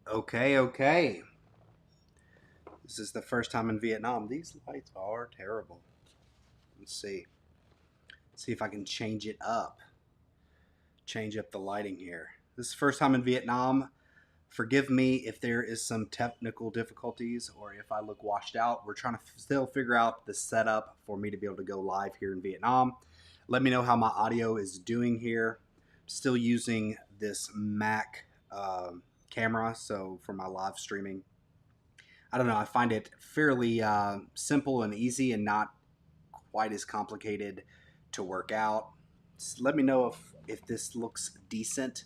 Okay. This is the first time in Vietnam. These lights are terrible. Let's see. See if I can change it up. Change up the lighting here. This is the first time in Vietnam. Forgive me if there is some technical difficulties or if I look washed out. We're trying to still figure out the setup for me to be able to go live here in Vietnam. Let me know how my audio is doing here. Still using this Mac camera, so for my live streaming. I don't know. I find it fairly simple and easy and not quite as complicated to work out. Just let me know if this looks decent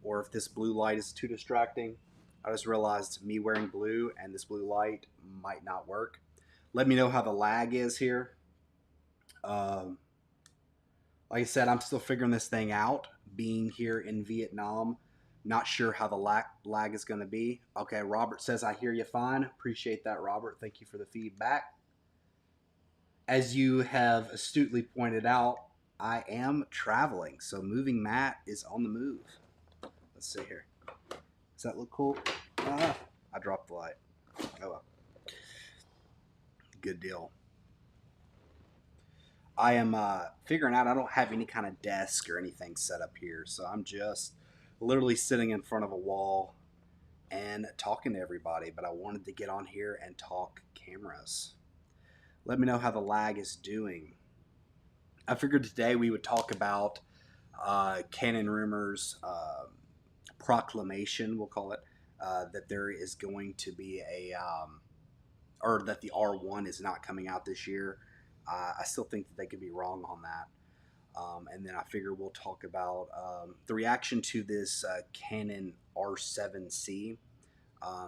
or if this blue light is too distracting. I just realized me wearing blue and this blue light might not work. Let me know how the lag is here. Um, like I said, I'm still figuring this thing out. Being here in Vietnam, not sure how the lag is going to be. Okay, Robert says, I hear you fine. Appreciate that, Robert. Thank you for the feedback. As you have astutely pointed out, I am traveling, so moving Matt is on the move. Let's see here. Does that look cool? I dropped the light. Oh well. Good deal. I am figuring out I don't have any kind of desk or anything set up here, so I'm just literally sitting in front of a wall and talking to everybody, but I wanted to get on here and talk cameras. Let me know how the lag is doing. I figured today we would talk about Canon Rumors proclamation, we'll call it, that there is going to be or that the R1 is not coming out this year. I still think that they could be wrong on that. And then I figure we'll talk about the reaction to this Canon R7 C.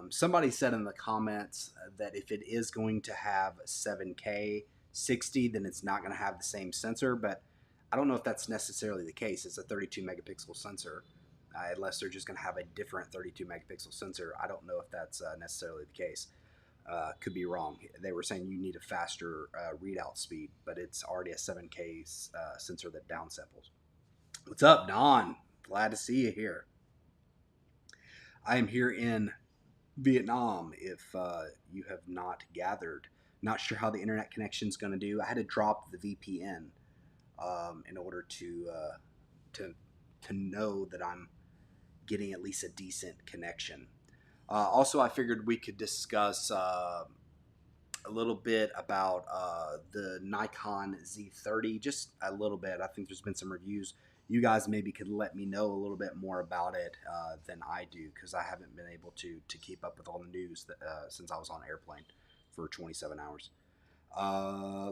Somebody said in the comments that if it is going to have 7K 60, then it's not going to have the same sensor, but I don't know if that's necessarily the case. It's a 32 megapixel sensor, unless they're just going to have a different 32 megapixel sensor. I don't know if that's necessarily the case. Could be wrong. They were saying you need a faster readout speed, but it's already a 7K sensor that downsamples. What's up, Don? Glad to see you here. I am here in Vietnam, if you have not gathered. Not sure how the internet connection is going to do. I had to drop the VPN in order to know that I'm getting at least a decent connection. Also, I figured we could discuss a little bit about the Nikon Z30, just a little bit. I think there's been some reviews. You guys maybe could let me know a little bit more about it than I do, because I haven't been able to keep up with all the news since I was on airplane for 27 hours.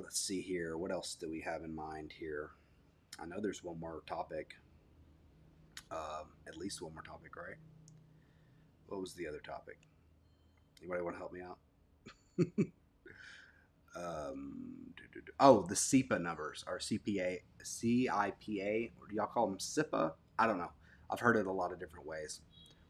Let's see here. What else do we have in mind here? I know there's one more topic. At least one more topic, right? What was the other topic? Anybody want to help me out? The CIPA numbers, or CPA, CIPA, or do y'all call them CIPA? I don't know. I've heard it a lot of different ways.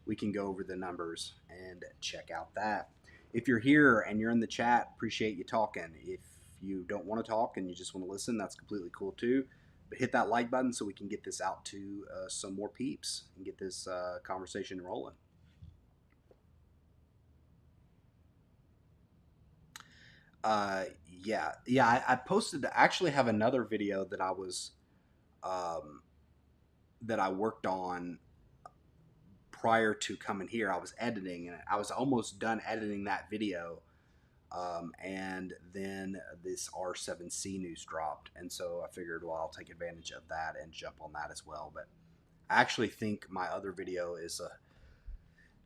We can go over the numbers and check out that. If you're here and you're in the chat, appreciate you talking. If you don't want to talk and you just want to listen, that's completely cool too. But hit that like button so we can get this out to some more peeps and get this conversation rolling. I posted. I actually have another video that I was that I worked on prior to coming here. I was editing, and I was almost done editing that video, and then this R7C news dropped, and so I figured, well, I'll take advantage of that and jump on that as well. But I actually think my other video is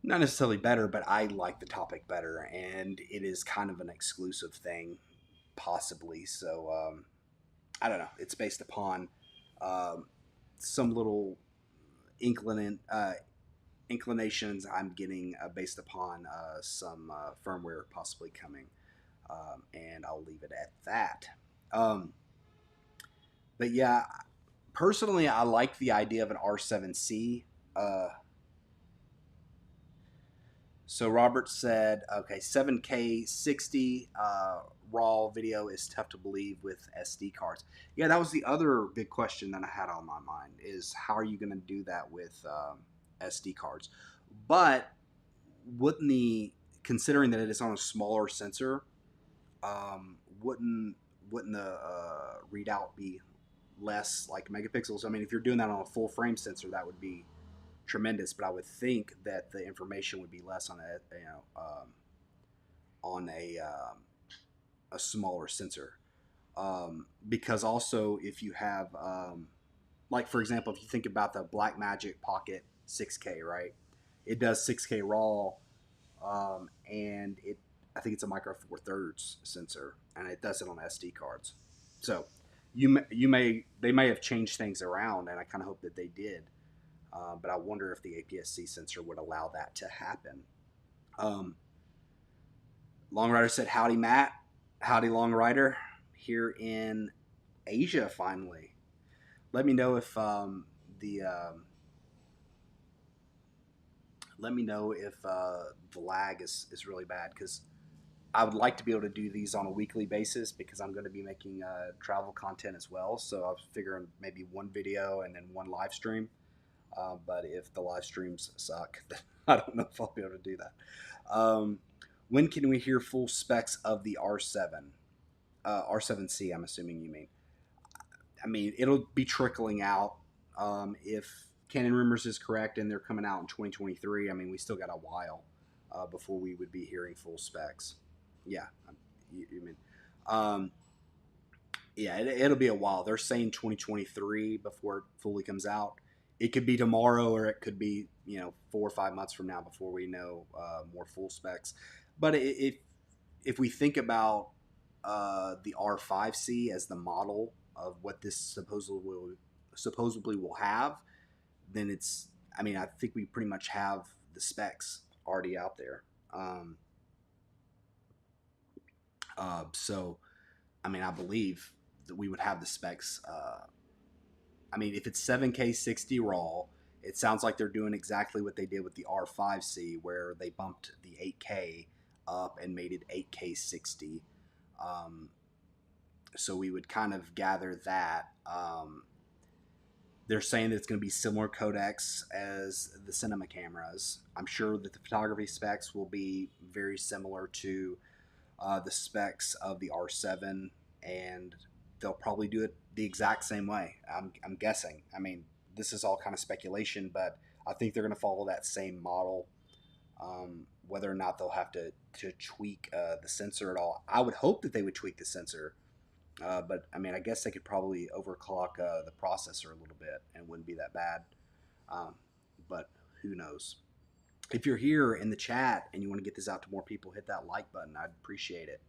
not necessarily better, but I like the topic better, and it is kind of an exclusive thing, possibly. So I don't know. It's based upon some little inclinations I'm getting based upon some firmware possibly coming, and I'll leave it at that. But yeah, personally, I like the idea of an R7C. So Robert said, okay, 7K 60 raw video is tough to believe with SD cards. Yeah, that was the other big question that I had on my mind, is how are you going to do that with SD cards? But wouldn't the considering that it is on a smaller sensor, wouldn't the readout be less like megapixels? I mean, if you're doing that on a full frame sensor, that would be tremendous. But I would think that the information would be less on on a smaller sensor. Because also if you have like for example, if you think about the Blackmagic Pocket 6K, right? It does 6K RAW, and it I think it's a micro four thirds sensor, and it does it on SD cards. So you may they may have changed things around, and I kind of hope that they did. But I wonder if the APS-C sensor would allow that to happen. Um, Long Rider said, "Howdy, Matt. Howdy, Long Rider. Here in Asia, finally. Let me know if the let me know if the lag is really bad, because I would like to be able to do these on a weekly basis because I'm going to be making travel content as well. So I was figuring maybe one video and then one live stream. But if the live streams suck, then I don't know if I'll be able to do that. When can we hear full specs of the R7? R7C, I'm assuming you mean. I mean, it'll be trickling out. If Canon Rumors is correct and they're coming out in 2023, I mean, we still got a while before we would be hearing full specs. Yeah, you mean, yeah, it'll be a while. They're saying 2023 before it fully comes out. It could be tomorrow, or it could be 4 or 5 months from now before we know more full specs. But if we think about the R5C as the model of what this supposedly will have, then it's. I mean, I think we pretty much have the specs already out there. So, I mean, I believe that we would have the specs. I mean, if it's 7K 60 RAW, it sounds like they're doing exactly what they did with the R5C, where they bumped the 8K up and made it 8K 60. So we would kind of gather that. They're saying that it's going to be similar codecs as the cinema cameras. I'm sure that the photography specs will be very similar to the specs of the R7, and they'll probably do it the exact same way. I'm guessing. I mean, this is all kind of speculation, but I think they're going to follow that same model. Whether or not they'll have to tweak the sensor at all, I would hope that they would tweak the sensor. But I mean, I guess they could probably overclock the processor a little bit and wouldn't be that bad. But who knows? If you're here in the chat and you want to get this out to more people, hit that like button. I'd appreciate it.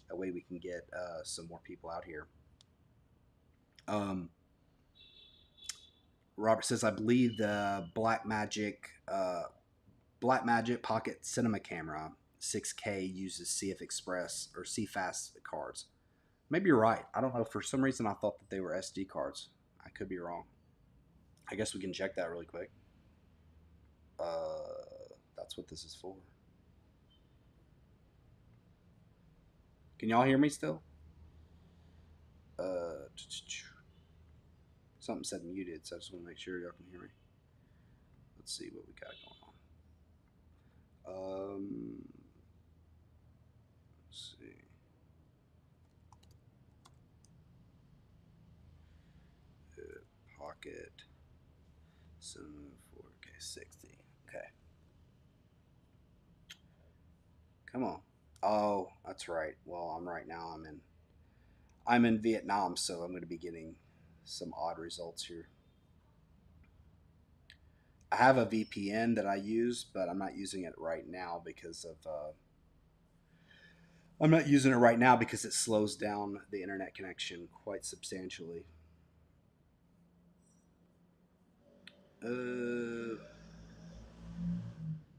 That way we can get some more people out here. Robert says, I believe the Blackmagic Pocket Cinema Camera 6K uses CF Express or CFast cards. Maybe you're right. I don't know. For some reason, I thought that they were SD cards. I could be wrong. I guess we can check that really quick. That's what this is for. Can y'all hear me still? Something said muted, so I just want to make sure y'all can hear me. Let's see what we got going on. Let's see. Pocket 4K 60. Okay. Come on. Oh, that's right. Well, I'm right now. I'm in Vietnam, so I'm going to be getting some odd results here. I have a VPN that I use, but I'm not using it right now because of. I'm not using it right now because it slows down the internet connection quite substantially.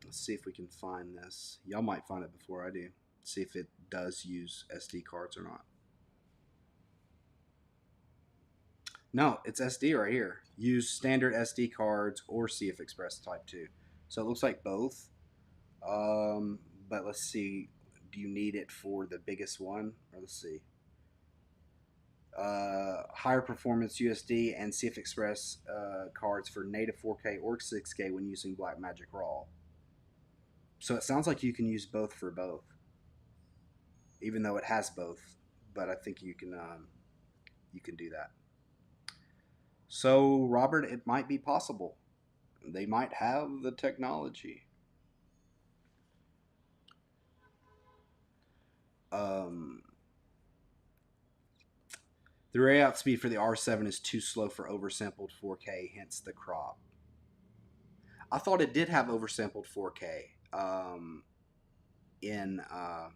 Let's see if we can find this. Y'all might find it before I do. See if it does use SD cards or not. No, it's SD right here. Use standard SD cards or CF Express Type 2. So it looks like both. But let's see. Do you need it for the biggest one? Or let's see. Higher performance USD and CF Express cards for native 4K or 6K when using Blackmagic RAW. So it sounds like you can use both for both, even though it has both. But I think you can do that. So Robert, it might be possible. They might have the technology. Um, the layout speed for the R7 is too slow for oversampled 4K, hence the crop. I thought it did have oversampled 4K in uh,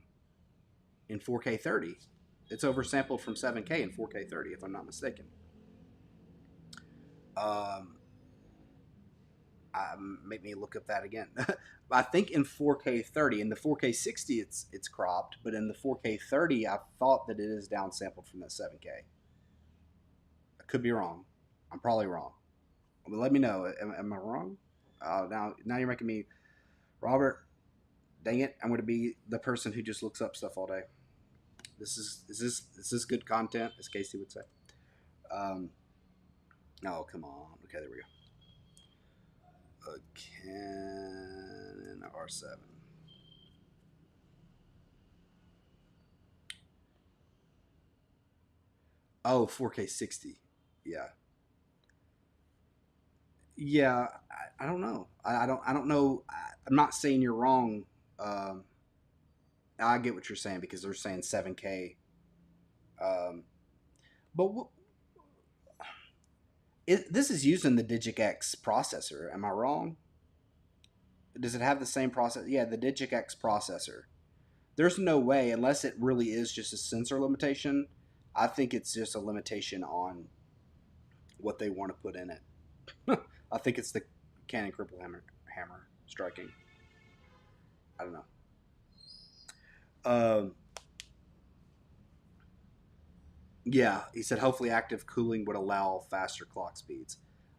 in 4K 30. It's oversampled from 7K in 4K 30, if I'm not mistaken. Um, Make me look up that again. I think in 4K 30, in the 4K 60, it's cropped, but in the 4K 30, I thought that it is downsampled from the 7K. I could be wrong. I'm probably wrong. But let me know. Am I wrong? Now you're making me, Robert. Dang it! I'm going to be the person who just looks up stuff all day. Is this good content, as Casey would say? Um, oh come on. Okay, there we go. A Canon R7. Oh, 4K 60. Yeah. Yeah, I don't know. I don't know. I'm not saying you're wrong. Um, I get what you're saying because they're saying 7K. Um, but this is using the Digic X processor. Am I wrong? Does it have the same process? Yeah, the Digic X processor. There's no way, unless it really is just a sensor limitation. I think it's just a limitation on what they want to put in it. I think it's the Canon cripple hammer striking. I don't know. Um, yeah, he said hopefully active cooling would allow faster clock speeds.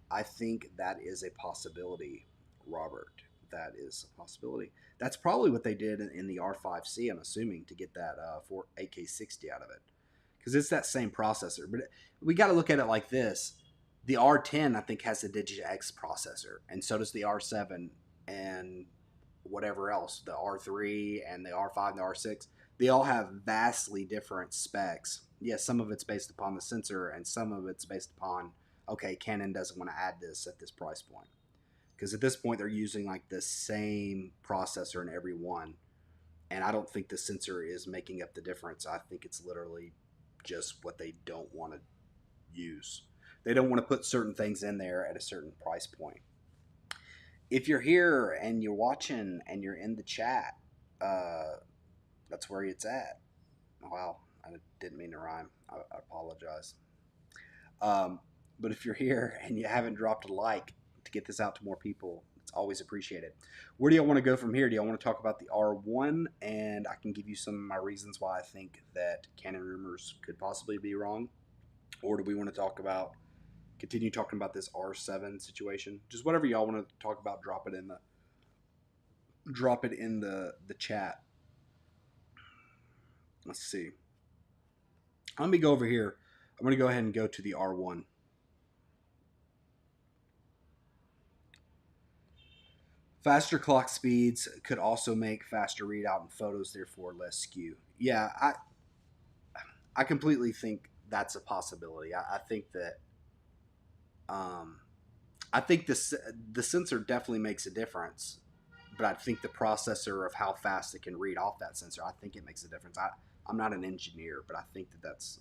I think that is a possibility, Robert. That is a possibility. That's probably what they did in the R5C, I'm assuming, to get that 8K60 out of it. Because it's that same processor. But we got to look at it like this. The R10, I think, has the Digi-X processor, and so does the R7 and whatever else, the R3 and the R5 and the R6. They all have vastly different specs. Yes, some of it's based upon the sensor, and some of it's based upon, okay, Canon doesn't want to add this at this price point. Because at this point, they're using like the same processor in every one. And I don't think the sensor is making up the difference. I think it's literally just what they don't want to use. They don't want to put certain things in there at a certain price point. If you're here and you're watching and you're in the chat, uh, that's where it's at. Wow, I didn't mean to rhyme. I apologize. Um, but if you're here and you haven't dropped a like to get this out to more people, it's always appreciated. Where do y'all want to go from here? Do y'all want to talk about the R1? And I can give you some of my reasons why I think that Canon Rumors could possibly be wrong. Or do we want to continue talking about this R7 situation? Just whatever y'all want to talk about, drop it in the chat. Let's see. Let me go over here. I'm going to go ahead and go to the R1. Faster clock speeds could also make faster readout in photos, therefore less skew. Yeah, I completely think that's a possibility. I think that um, I think the sensor definitely makes a difference, but I think the processor of how fast it can read off that sensor, I think it makes a difference. I'm not an engineer, but I think that that's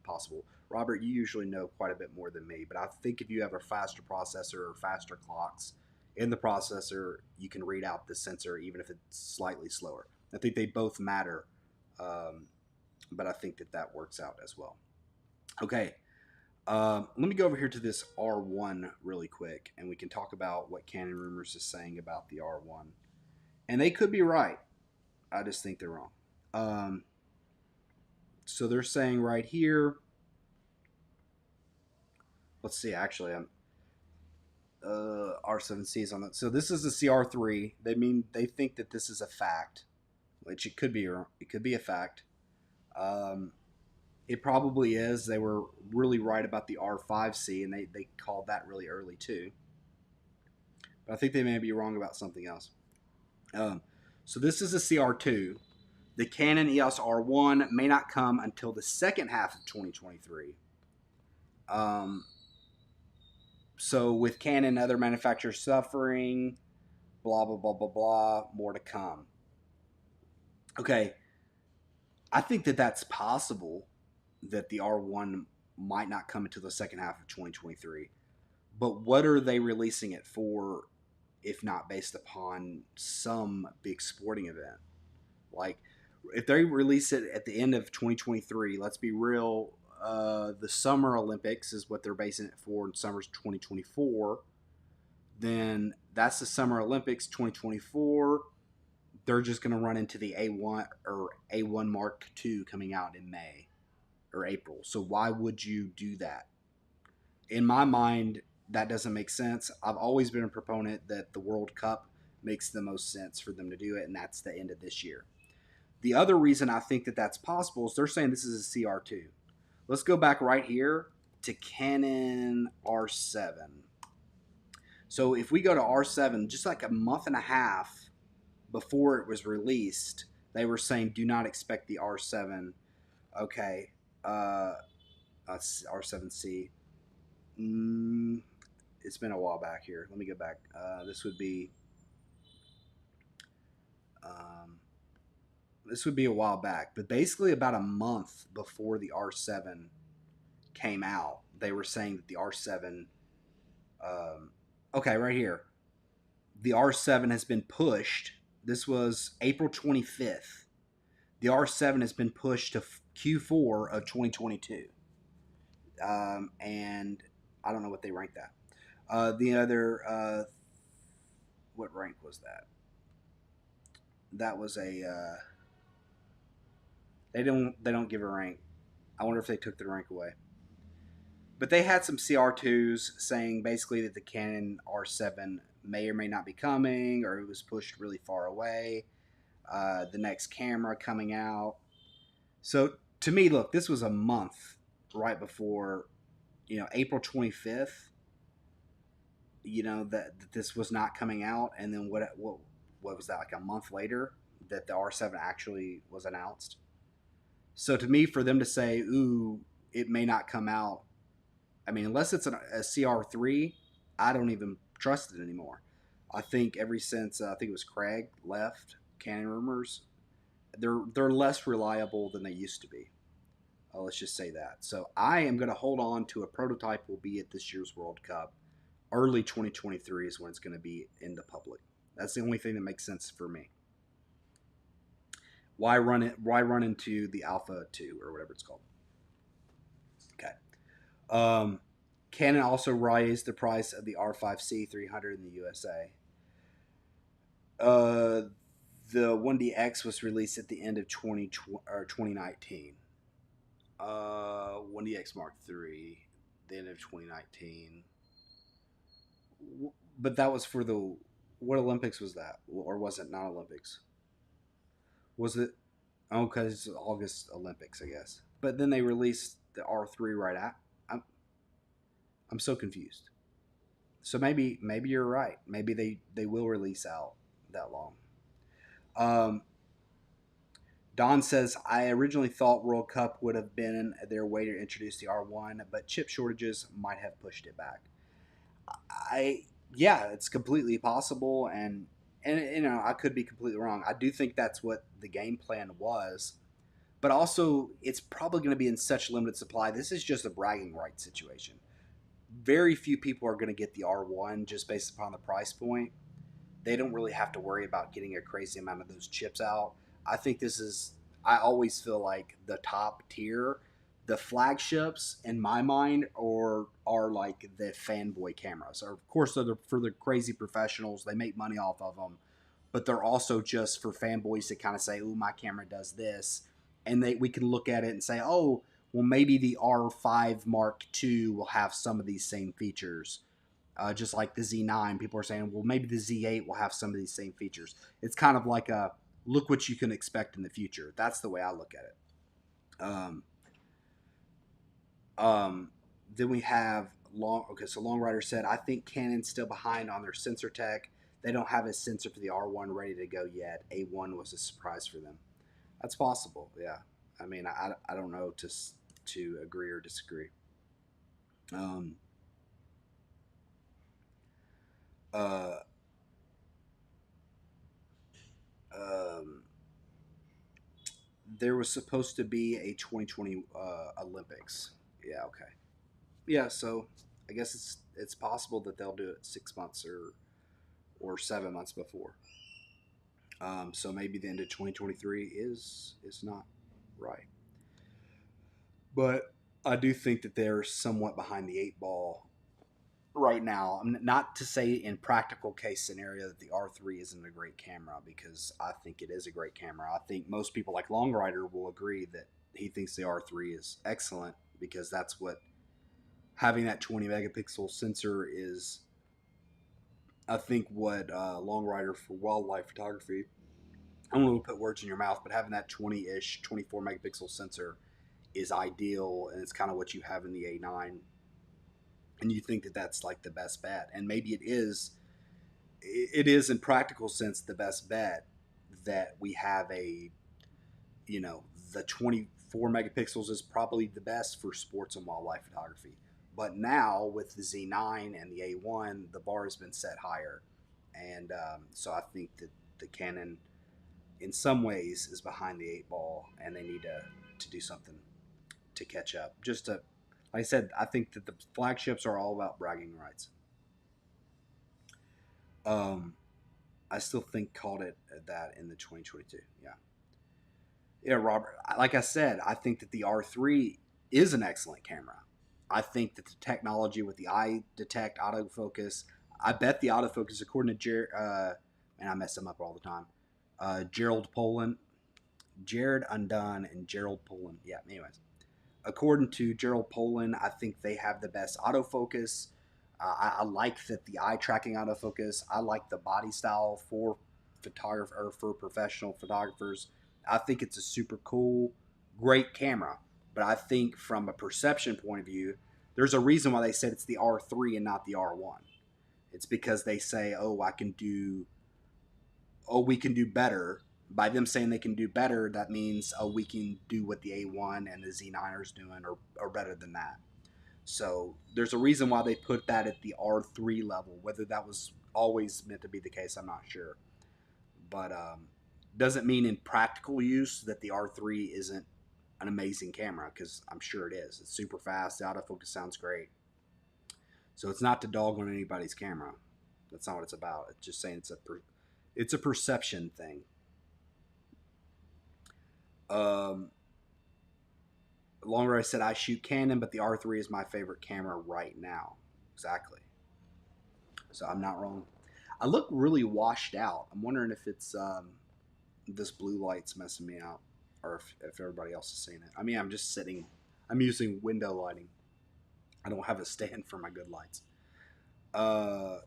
possible. Robert, you usually know quite a bit more than me, but I think if you have a faster processor or faster clocks in the processor, you can read out the sensor even if it's slightly slower. I think they both matter, um, but I think that that works out as well. Okay, let me go over here to this R1 really quick, and we can talk about what Canon Rumors is saying about the R1. And they could be right. I just think they're wrong. So they're saying right here. Let's see. Actually, I'm R7C is on that. So this is the CR3. They think that this is a fact, which it could be. It could be a fact. Um, it probably is. They were really right about the R5C, and they called that really early too. But I think they may be wrong about something else. Um, So this is a CR2. The Canon EOS R1 may not come until the second half of 2023. So with Canon and other manufacturers suffering, blah, blah, blah, blah, blah, more to come. Okay, I think that that's possible that the R1 might not come until the second half of 2023. But what are they releasing it for if not based upon some big sporting event? Like, if they release it at the end of 2023, let's be real, the Summer Olympics is what they're basing it for in summer's 2024. Then that's the Summer Olympics 2024. They're just going to run into the A1 or A1 Mark II coming out in May or April. So why would you do that? In my mind, that doesn't make sense. I've always been a proponent that the World Cup makes the most sense for them to do it, and that's the end of this year. The other reason I think that that's possible is they're saying this is a CR2. Let's go back right here to Canon R7. So if we go to R7, just like a month and a half before it was released, they were saying do not expect the R7. Okay, R7 C. It's been a while back here. Let me go back. This would be a while back, but basically about a month before the R7 came out, they were saying that the R7. Okay, right here, the R7 has been pushed. This was April 25th. The R7 has been pushed to Q4 of 2022. And I don't know what they ranked that. The other, what rank was that? That was a. They don't give a rank. I wonder if they took the rank away. But they had some CR2s saying basically that the Canon R7 may or may not be coming, or it was pushed really far away. The next camera coming out. So to me, look, this was a month right before, April 25th. That this was not coming out, and then what was that, like a month later that the R7 actually was announced. So to me, for them to say, "Ooh, it may not come out," I mean, unless it's a CR3, I don't even trust it anymore. I think ever since I think it was Craig left Canon Rumors, they're less reliable than they used to be. Let's just say that. So I am going to hold on to a prototype. Will be at this year's World Cup. Early 2023 is when it's going to be in the public. That's the only thing that makes sense for me. Why run it? Why run into the Alpha 2 or whatever it's called? Okay. Canon also raised the price of the R5C 300 in the USA. The 1DX was released at the end of 2019. 1DX Mark III, the end of 2019. But that was for what Olympics was that? Or was it not Olympics? Was it? Oh, because it's August Olympics, I guess. But then they released the R3 right at. I'm so confused. So maybe you're right. Maybe they will release out that long. Don says, I originally thought World Cup would have been their way to introduce the R1, but chip shortages might have pushed it back. Yeah, it's completely possible, and I could be completely wrong. I do think that's what the game plan was, but also it's probably going to be in such limited supply. This is just a bragging rights situation. Very few people are going to get the R1 just based upon the price point. They don't really have to worry about getting a crazy amount of those chips out. I think I always feel like the top tier, the flagships in my mind are like the fanboy cameras. Or of course, they're for the crazy professionals. They make money off of them, but they're also just for fanboys to kind of say, "Oh, my camera does this," and we can look at it and say, "Oh, well, maybe the R5 Mark II will have some of these same features." Just like the Z9, people are saying, well, maybe the Z8 will have some of these same features. It's kind of like a look what you can expect in the future. That's the way I look at it. Then we have Long Rider said, I think Canon's still behind on their sensor tech. they don't have a sensor for the R1 ready to go yet. A1 was a surprise for them. That's possible. Yeah. I mean, I don't know to agree or disagree. Um, uh, um, there was supposed to be a 2020 Olympics. Yeah. Okay. Yeah. So I guess it's possible that they'll do it 6 months or 7 months before. So maybe the end of 2023 is not right. But I do think that they're somewhat behind the eight ball right now. Not to say in practical case scenario that the R3 isn't a great camera, because I think it is a great camera. I think most people like Long Rider will agree that he thinks the R3 is excellent, because that's what having that 20 megapixel sensor is. I think what Long Rider for wildlife photography. I don't want to put words in your mouth, but having that 20-ish, 24 megapixel sensor is ideal, and it's kind of what you have in the A9, and you think that that's like the best bet, and maybe it is. It is in practical sense the best bet that we have a, you know, the 24 megapixels is probably the best for sports and wildlife photography. But now with the Z9 and the A1, the bar has been set higher, and so I think that the Canon, in some ways, is behind the eight ball, and they need to do something to catch up. Just to, like I said, I think that the flagships are all about bragging rights. Um, I still think called it that in the 2022. Yeah. Yeah, Robert. Like I said, I think that the R3 is an excellent camera. I think that the technology with the eye detect autofocus, I bet the autofocus, according to and I mess them up all the time, Gerald Poland, Jared Undone, and Gerald Poland. Yeah, anyways. According to Gerald Poland, I think they have the best autofocus. I like that the eye tracking autofocus. I like the body style for photographer or for professional photographers. I think it's a super cool, great camera. But I think from a perception point of view, there's a reason why they said it's the R3 and not the R1. It's because they say, we can do better. By them saying they can do better, that means, we can do what the A1 and the Z9 are doing, or better than that. So there's a reason why they put that at the R3 level. Whether that was always meant to be the case, I'm not sure. But doesn't mean in practical use that the R3 isn't an amazing camera, because I'm sure it is. It's super fast. The autofocus sounds great. So it's not to dog on anybody's camera. That's not what it's about. It's just saying it's a perception thing. Um, Longer I said I shoot Canon, but the R3 is my favorite camera right now. Exactly. So I'm not wrong. I look really washed out. I'm wondering if it's this blue light's messing me out, or if everybody else is seeing it. I mean, I'm just sitting. I'm using window lighting. I don't have a stand for my good lights. Uh,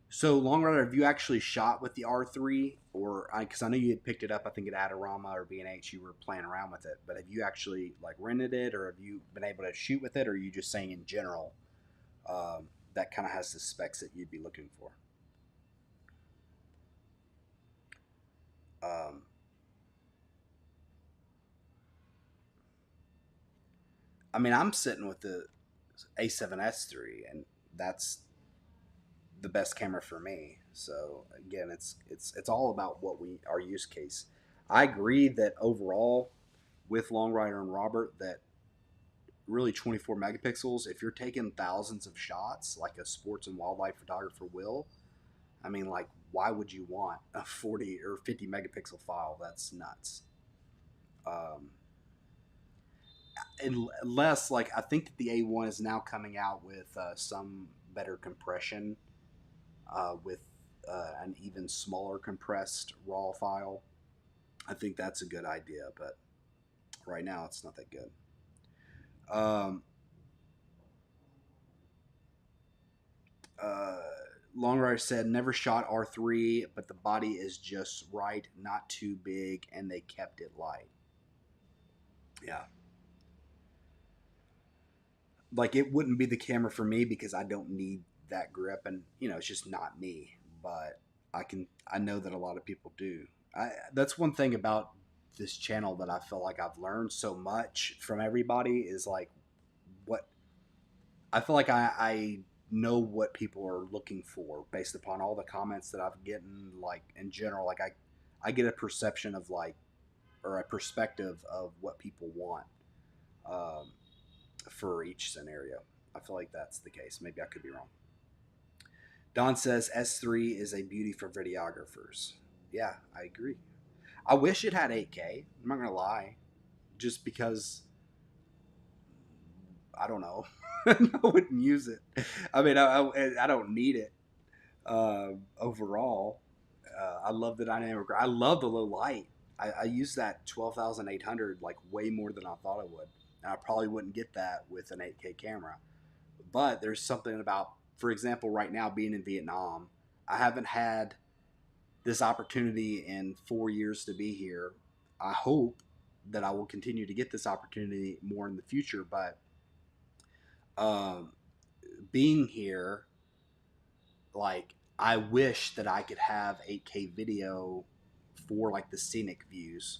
so Long Runner, have you actually shot with the R3, or because I know you had picked it up, I think at Adorama or B&H, you were playing around with it, but have you actually like rented it, or have you been able to shoot with it, or are you just saying in general that kind of has the specs that you'd be looking for? Um, I mean, I'm sitting with the A7S III, and that's the best camera for me. So again, it's all about what our use case. I agree that overall, with Long Rider and Robert, that really 24 megapixels, if you're taking thousands of shots like a sports and wildlife photographer will, I mean, like, why would you want a 40 or 50 megapixel file? That's nuts. Um, Unless, like, I think that the A1 is now coming out with some better compression, with an even smaller compressed raw file. I think that's a good idea, but right now it's not that good. Um, uh, Longrider said, never shot R3, but the body is just right, not too big, and they kept it light. Yeah. Like, it wouldn't be the camera for me because I don't need that grip, and it's just not me. But I know that a lot of people do. That's one thing about this channel that I feel like I've learned so much from everybody is like what I feel like I know what people are looking for based upon all the comments that I've gotten. Like in general, like I get a perception of like or a perspective of what people want um, for each scenario. I feel like that's the case. Maybe I could be wrong. Don says S3 is a beauty for videographers. Yeah, I agree. I wish it had 8K. I'm not gonna lie, just because I don't know. I wouldn't use it. I mean, I don't need it overall. I love the dynamic. I love the low light. I use that 12,800 like way more than I thought I would. And I probably wouldn't get that with an 8K camera. But there's something about, for example, right now being in Vietnam, I haven't had this opportunity in 4 years to be here. I hope that I will continue to get this opportunity more in the future. But um, being here, like, I wish that I could have 8K video for like the scenic views.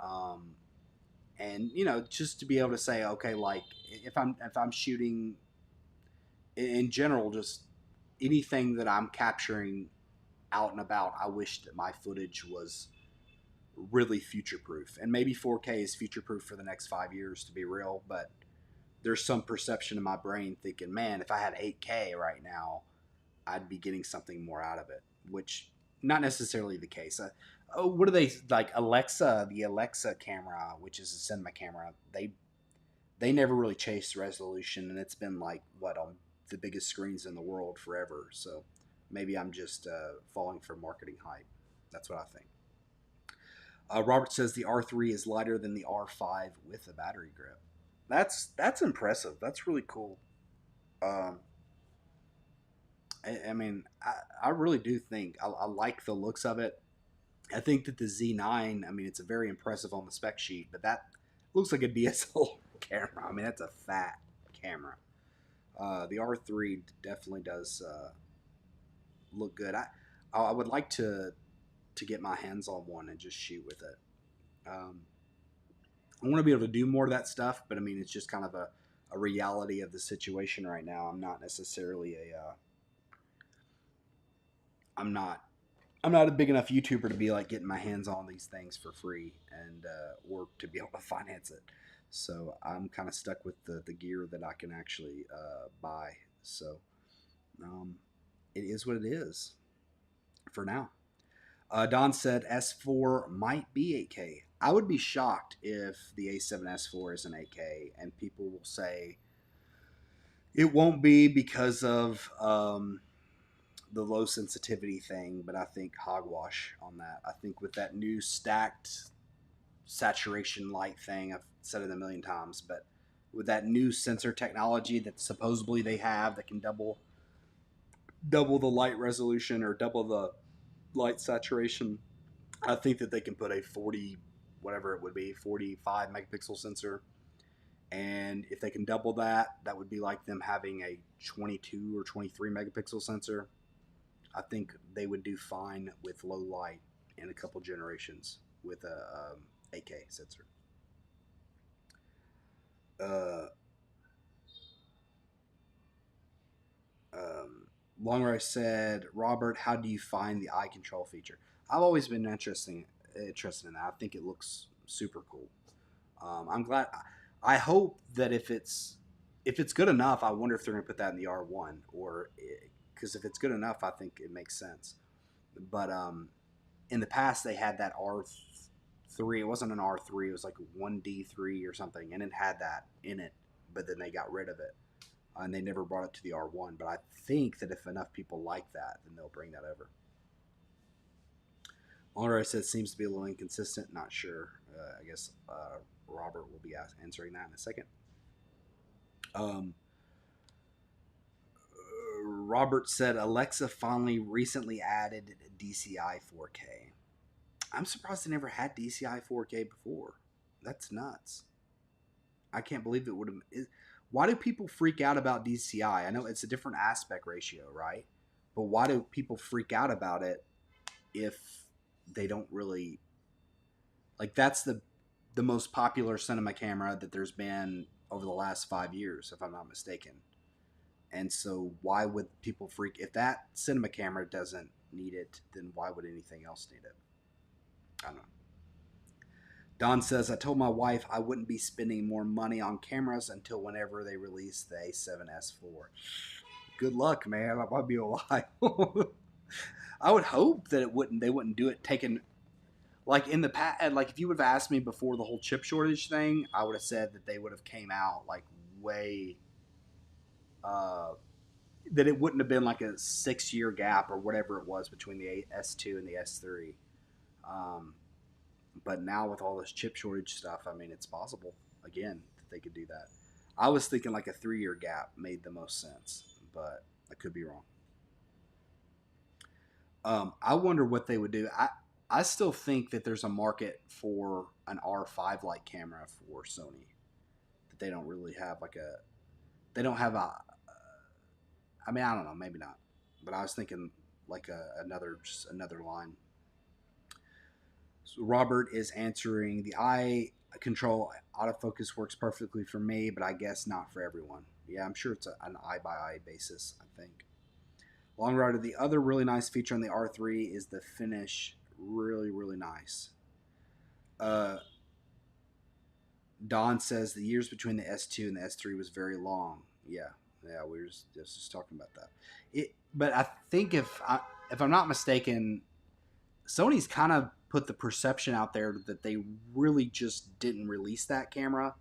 Um, and just to be able to say, okay, like if I'm shooting in general, just anything that I'm capturing out and about, I wish that my footage was really future proof. And maybe 4K is future proof for the next 5 years, to be real. But there's some perception in my brain thinking, man, if I had 8K right now, I'd be getting something more out of it, which not necessarily the case. What are they like? Alexa, the Alexa camera, which is a cinema camera, they never really chased resolution, and it's been like what on the biggest screens in the world forever. So maybe I'm just falling for marketing hype. That's what I think. Robert says the R3 is lighter than the R5 with a battery grip. That's impressive. That's really cool. Um, I mean, I really do think I like the looks of it. I think that the Z9, I mean, it's a very impressive on the spec sheet, but that looks like a DSLR camera. I mean, that's a fat camera. The R3 definitely does look good. I would like to get my hands on one and just shoot with it. Um, I want to be able to do more of that stuff, but I mean, it's just kind of a reality of the situation right now. I'm not necessarily I'm not I'm not a big enough YouTuber to be like getting my hands on these things for free and or to be able to finance it. So I'm kind of stuck with the gear that I can actually buy. So um, it is what it is for now. Don said S4 might be 8K. I would be shocked if the A7S4 is an 8K, and people will say it won't be because of the low sensitivity thing, but I think hogwash on that. I think with that new stacked saturation light thing, I've said it a million times, but with that new sensor technology that supposedly they have that can double the light resolution or double the light saturation, I think that they can put a 40 whatever it would be 45 megapixel sensor, and if they can double that, that would be like them having a 22 or 23 megapixel sensor. I think they would do fine with low light in a couple generations with a 8K sensor. Uh, Longray said, Robert, how do you find the eye control feature? I've always been interested in that. I think it looks super cool. I'm glad. I hope that if it's good enough, I wonder if they're going to put that in the R1 or because if it's good enough, I think it makes sense. But in the past, they had that R3. It wasn't an R3. It was like 1D3 or something, and it had that in it. But then they got rid of it, and they never brought it to the R1. But I think that if enough people like that, then they'll bring that over. All I said seems to be a little inconsistent. Not sure. I guess Robert will be answering that in a second. Um, Robert said Alexa finally recently added DCI 4K. I'm surprised they never had DCI 4K before. That's nuts. I can't believe it would have. Why do people freak out about DCI? I know it's a different aspect ratio, right? But why do people freak out about it if they don't really like? That's the most popular cinema camera that there's been over the last 5 years, if I'm not mistaken. And so, why would people freak if that cinema camera doesn't need it? Then why would anything else need it? I don't know. Don says, I told my wife I wouldn't be spending more money on cameras until whenever they release the A7S4. Good luck, man. That might be a while. I would hope that they wouldn't do it taking, like in the past, like if you would have asked me before the whole chip shortage thing, I would have said that they would have came out like way, uh, that it wouldn't have been like a 6 year gap or whatever it was between the S2 and the S3. Um, But now with all this chip shortage stuff, I mean, it's possible again that they could do that. I was thinking like a 3 year gap made the most sense, but I could be wrong. I wonder what they would do. I still think that there's a market for an R5 like camera for Sony that they don't really have like a. They don't have a. I mean, I don't know, maybe not, but I was thinking like another line. So Robert is answering the eye control autofocus works perfectly for me, but I guess not for everyone. Yeah, I'm sure it's an eye by eye basis, I think. Long Rider, the other really nice feature on the R3 is the finish. Really, really nice. Don says the years between the S2 and the S3 was very long. Yeah, we were just talking about that. But I think if I'm not mistaken, Sony's kind of put the perception out there that they really just didn't release that camera.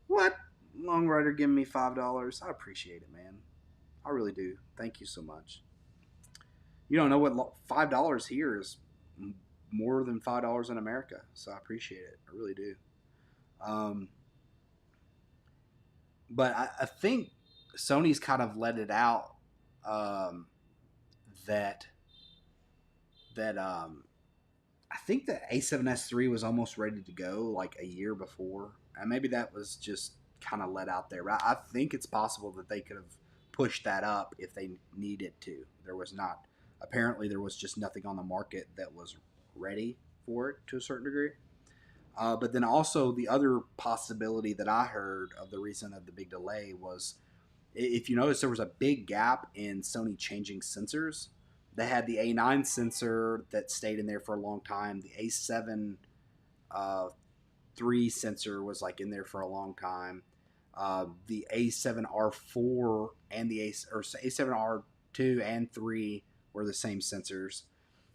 What? Long Rider giving me $5. I appreciate it, man. I really do. Thank you so much. You don't know what $5 here is more than $5 in America, so I appreciate it. I really do. Um, but I think Sony's kind of let it out um, that I think the A7S3 was almost ready to go like a year before, and maybe that was just kind of let out there. But I think it's possible that they could have pushed that up if they needed to. There was not. Apparently, there was just nothing on the market that was ready for it to a certain degree. But then also the other possibility that I heard of the reason of the big delay was, if you notice, there was a big gap in Sony changing sensors. They had the A9 sensor that stayed in there for a long time. The A7 3 sensor was like in there for a long time. The A7R4 and the A7R2 and 3 were the same sensors.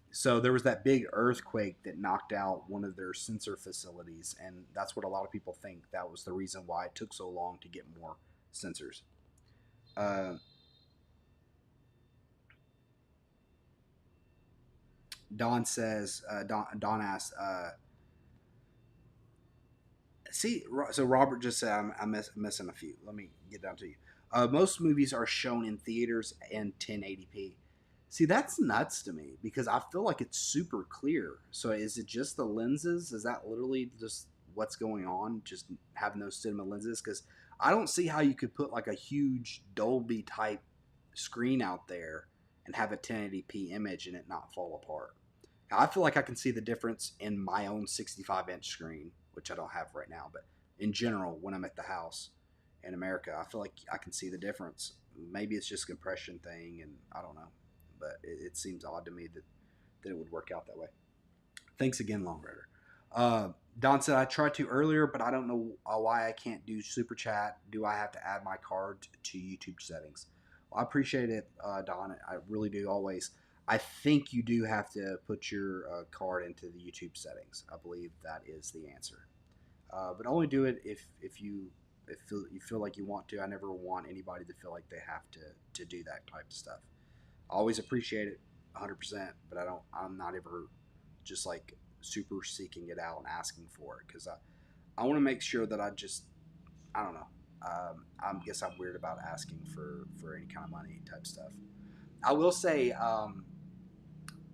So there was that big earthquake that knocked out one of their sensor facilities, and that's what a lot of people think that was the reason why it took so long to get more sensors. Uh, Don says, Don asks, so Robert just said, I'm missing a few. Let me get down to you. Most movies are shown in theaters in 1080p. See, that's nuts to me because I feel like it's super clear. So is it just the lenses? Is that literally just what's going on? Just having those cinema lenses? Because I don't see how you could put like a huge Dolby type screen out there and have a 1080p image and it not fall apart. I feel like I can see the difference in my own 65-inch screen, which I don't have right now, but in general, when I'm at the house in America, I feel like I can see the difference. Maybe it's just a compression thing, and I don't know, but it seems odd to me that it would work out that way. Thanks again, Long Rider. Don said, I tried to earlier, but I don't know why I can't do Super Chat. Do I have to add my card to YouTube settings? Well, I appreciate it, Don. I really do always. I think you do have to put your card into the YouTube settings. I believe that is the answer. But only do it if you feel like you want to. I never want anybody to feel like they have to do that type of stuff. I always appreciate it 100%, but I'm not ever just like super seeking it out and asking for it because I want to make sure that I don't know. I guess I'm weird about asking for any kind of money type stuff. I will say,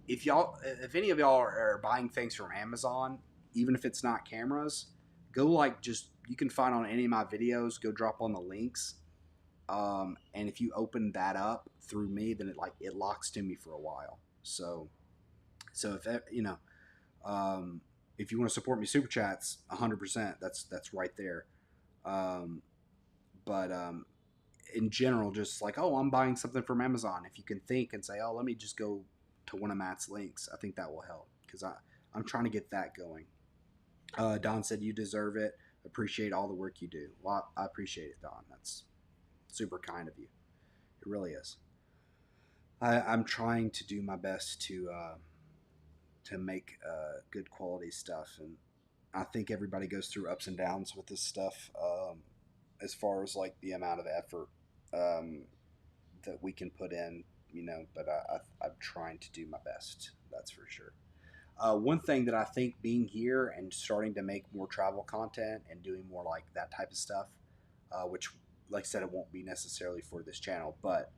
if any of y'all are buying things from Amazon, even if it's not cameras, go like just you can find on any of my videos. Go drop on the links. And if you open that up through me, then it locks to me for a while. So if if you want to support me, super chats, 100%. That's right there. Um, but in general, just like, oh, I'm buying something from Amazon. If you can think and say, oh, let me just go to one of Matt's links, I think that will help because I'm trying to get that going. Don said you deserve it. Appreciate all the work you do. Well, I appreciate it, Don. That's super kind of you. It really is. I'm trying to do my best to make good quality stuff, and I think everybody goes through ups and downs with this stuff. As far as like the amount of effort um, that we can put in, but I'm trying to do my best. That's for sure. One thing that I think being here and starting to make more travel content and doing more like that type of stuff, which, like I said, it won't be necessarily for this channel, but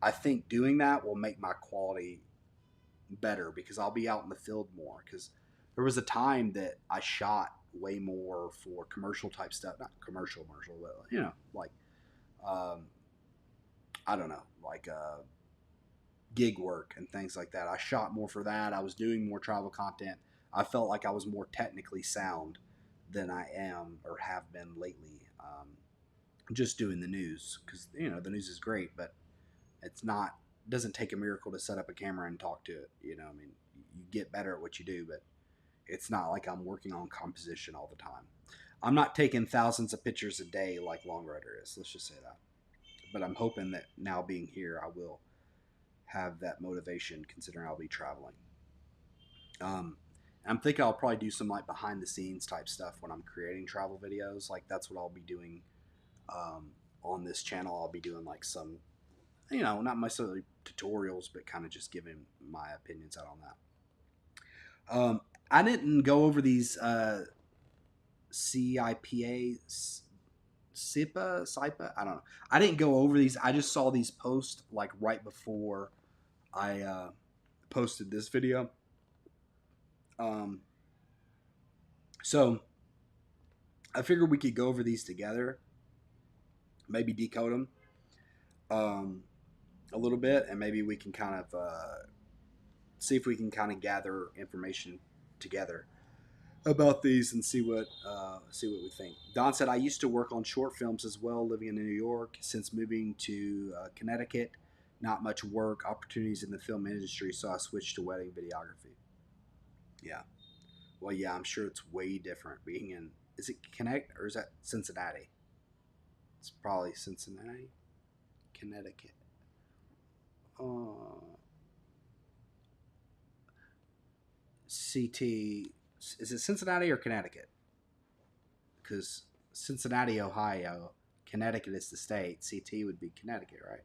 I think doing that will make my quality better because I'll be out in the field more. Because there was a time that I shot way more for commercial type stuff, not commercial, but like um, I don't know, like gig work and things like that. I shot more for that. I was doing more travel content. I felt like I was more technically sound than I am or have been lately. Just doing the news because the news is great, but it's not. Doesn't take a miracle to set up a camera and talk to it. I mean, you get better at what you do, but it's not like I'm working on composition all the time. I'm not taking thousands of pictures a day like Long Rider is. Let's just say that. But I'm hoping that now being here, I will have that motivation considering I'll be traveling. I'm thinking I'll probably do some like behind the scenes type stuff when I'm creating travel videos. Like that's what I'll be doing on this channel. I'll be doing like some, not necessarily tutorials, but kind of just giving my opinions out on that. I didn't go over these CIPA, CIPA. I don't know. I didn't go over these. I just saw these posts like right before I posted this video. So I figured we could go over these together, maybe decode them a little bit, and maybe we can kind of see if we can kind of gather information together about these and see what we think. Don said, I used to work on short films as well, living in New York. Since moving to Connecticut, not much work opportunities in the film industry, so I switched to wedding videography. Yeah. Well, yeah, I'm sure it's way different being in. Is it Connecticut or is that Cincinnati? It's probably Cincinnati, Connecticut. CT. Is it Cincinnati or Connecticut? Because Cincinnati, Ohio, Connecticut is the state. CT would be Connecticut, right?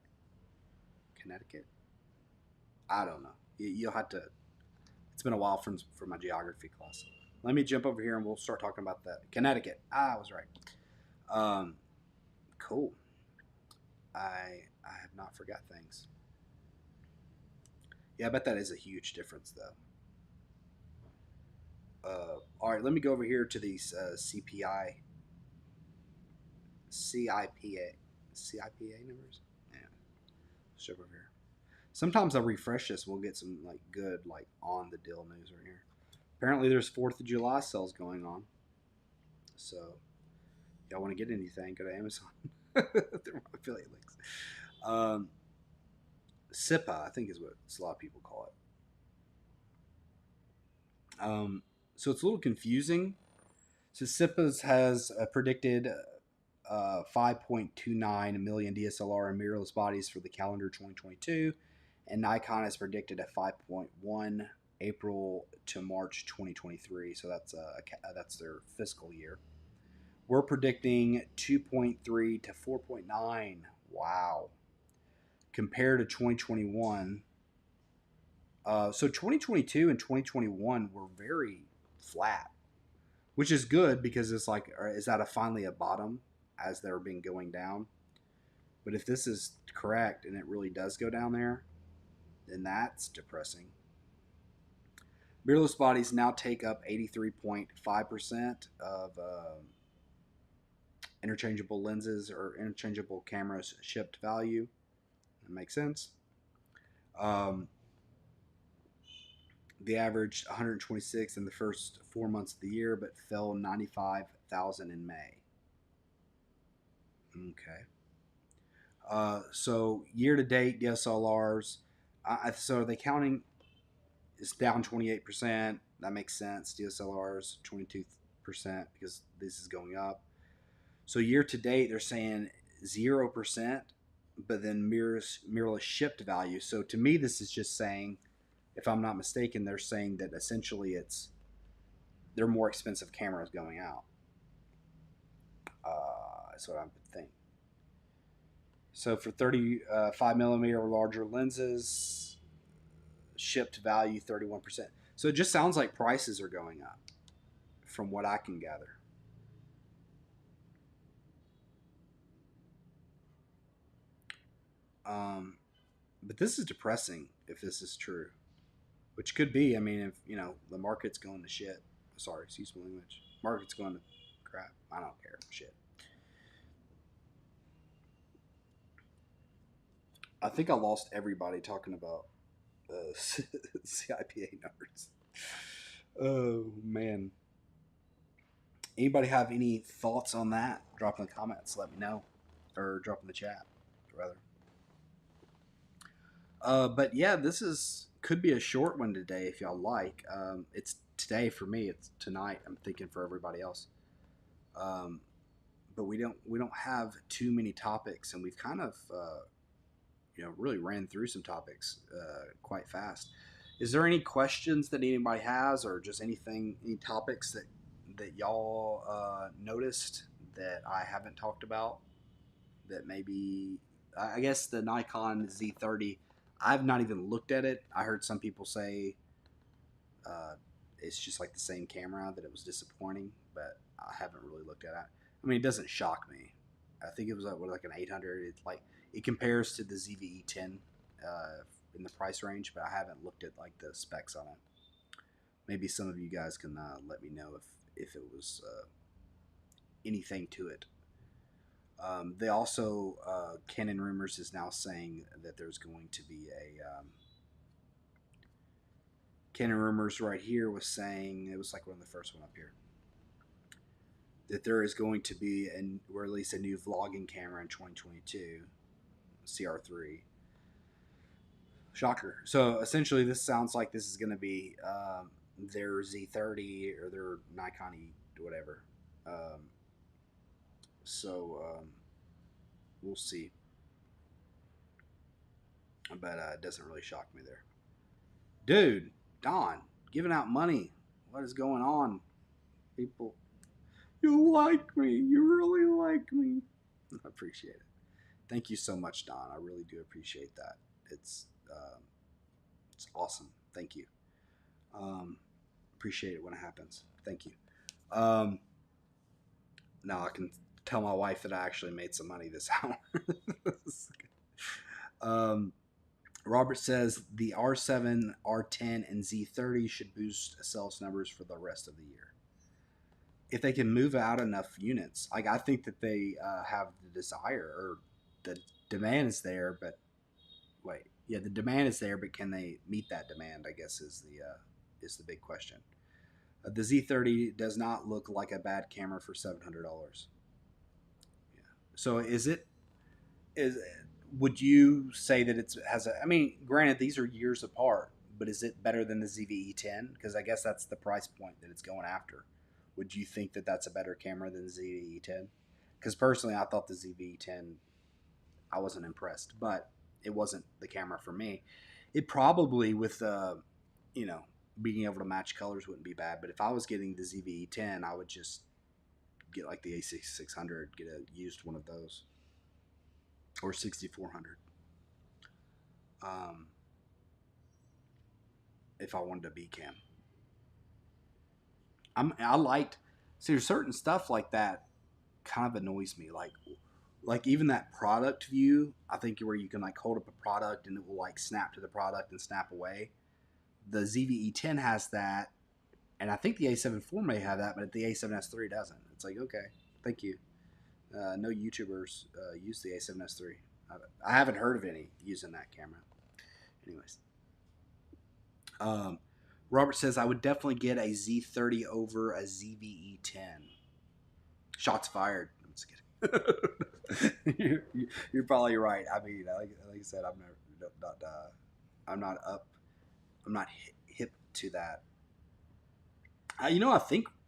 Connecticut. I don't know. You'll have to. It's been a while from my geography class. Let me jump over here and we'll start talking about that. Connecticut. I was right. Cool. I have not forgot things. Yeah, I bet that is a huge difference, though. All right, let me go over here to these CIPA numbers. Yeah, let's over here. Sometimes I'll refresh this. We'll get some like good like on the deal news right here. Apparently, there's 4th of July sales going on. So, y'all want to get anything? Go to Amazon. They're my affiliate links. CIPA, I think is what a lot of people call it. So it's a little confusing. So CIPA has predicted 5.29 million DSLR and mirrorless bodies for the calendar 2022, and Nikon has predicted a 5.1 April to March 2023. So that's their fiscal year. We're predicting 2.3 to 4.9. Wow. Compared to 2021. So 2022 and 2021 were very flat, which is good because it's like, is that finally a bottom as they're been going down? But if this is correct and it really does go down there, then that's depressing. Mirrorless bodies now take up 83.5% of Interchangeable lenses or interchangeable cameras shipped value. That makes sense. Um, they averaged 126 in the first 4 months of the year, but fell 95,000 in May. Okay. So year to date DSLRs. So are they counting? It's down 28%. That makes sense. DSLRs 22% because this is going up. So year to date, they're saying 0%, but then mirrorless shipped value. So to me, this is just saying, if I'm not mistaken, they're saying that essentially they're more expensive cameras going out. That's what I would think. So for 35 millimeter or larger lenses, shipped value 31%. So it just sounds like prices are going up, from what I can gather. But this is depressing if this is true, which could be. I mean, if the market's going to shit. Sorry, excuse my language. Market's going to crap. I don't care. Shit. I think I lost everybody talking about CIPA numbers. Oh man. Anybody have any thoughts on that? Drop in the comments. Let me know, or drop in the chat, rather. But yeah, this could be a short one today if y'all like. It's today for me. It's tonight. I'm thinking for everybody else. But we don't have too many topics, and we've kind of really ran through some topics quite fast. Is there any questions that anybody has, or just any topics that y'all noticed that I haven't talked about? That maybe, I guess the Nikon Z30. I've not even looked at it. I heard some people say it's just like the same camera, that it was disappointing, but I haven't really looked at it. I mean, it doesn't shock me. I think it was like an 800. It's like it compares to the ZVE10 in the price range, but I haven't looked at like the specs on it. Maybe some of you guys can let me know if it was anything to it. They also, Canon Rumors is now saying that there's going to be a Canon Rumors right here was saying, it was like one of the first one up here, that there is going to be or at least a new vlogging camera in 2022, CR3. Shocker. So essentially, this sounds like this is going to be their Z30 or their Nikon E whatever. So we'll see. But it doesn't really shock me there. Dude, Don, giving out money. What is going on? People, you like me. You really like me. I appreciate it. Thank you so much, Don. I really do appreciate that. It's awesome. Thank you. Appreciate it when it happens. Thank you. Now I can tell my wife that I actually made some money this hour. Robert says the R7, R10, and Z30 should boost sales numbers for the rest of the year. If they can move out enough units, like I think that they have the desire, or the demand is there, but the demand is there, but can they meet that demand? I guess is the big question. The Z30 does not look like a bad camera for $700. Yeah. So would you say that it has a? I mean, granted, these are years apart, but is it better than the ZVE10? Because I guess that's the price point that it's going after. Would you think that that's a better camera than the ZVE10? Because personally, I thought the ZVE10, I wasn't impressed, but it wasn't the camera for me. It probably, with being able to match colors, wouldn't be bad. But if I was getting the ZVE10, I would just get like the A6600, get a used one of those, or 6400. If I wanted a B cam, I liked. See, there's certain stuff like that kind of annoys me. Like even that product view, I think where you can like hold up a product and it will like snap to the product and snap away. The ZVE10 has that, and I think the A7 IV may have that, but the A7S III doesn't. It's like, okay, thank you. No YouTubers use the A7S III. I haven't heard of any using that camera. Anyways, um, Robert says I would definitely get a Z30 over a ZVE10. Shots fired. I'm just kidding. You're probably right. I mean, like I said, I'm not up. I'm not hip to that.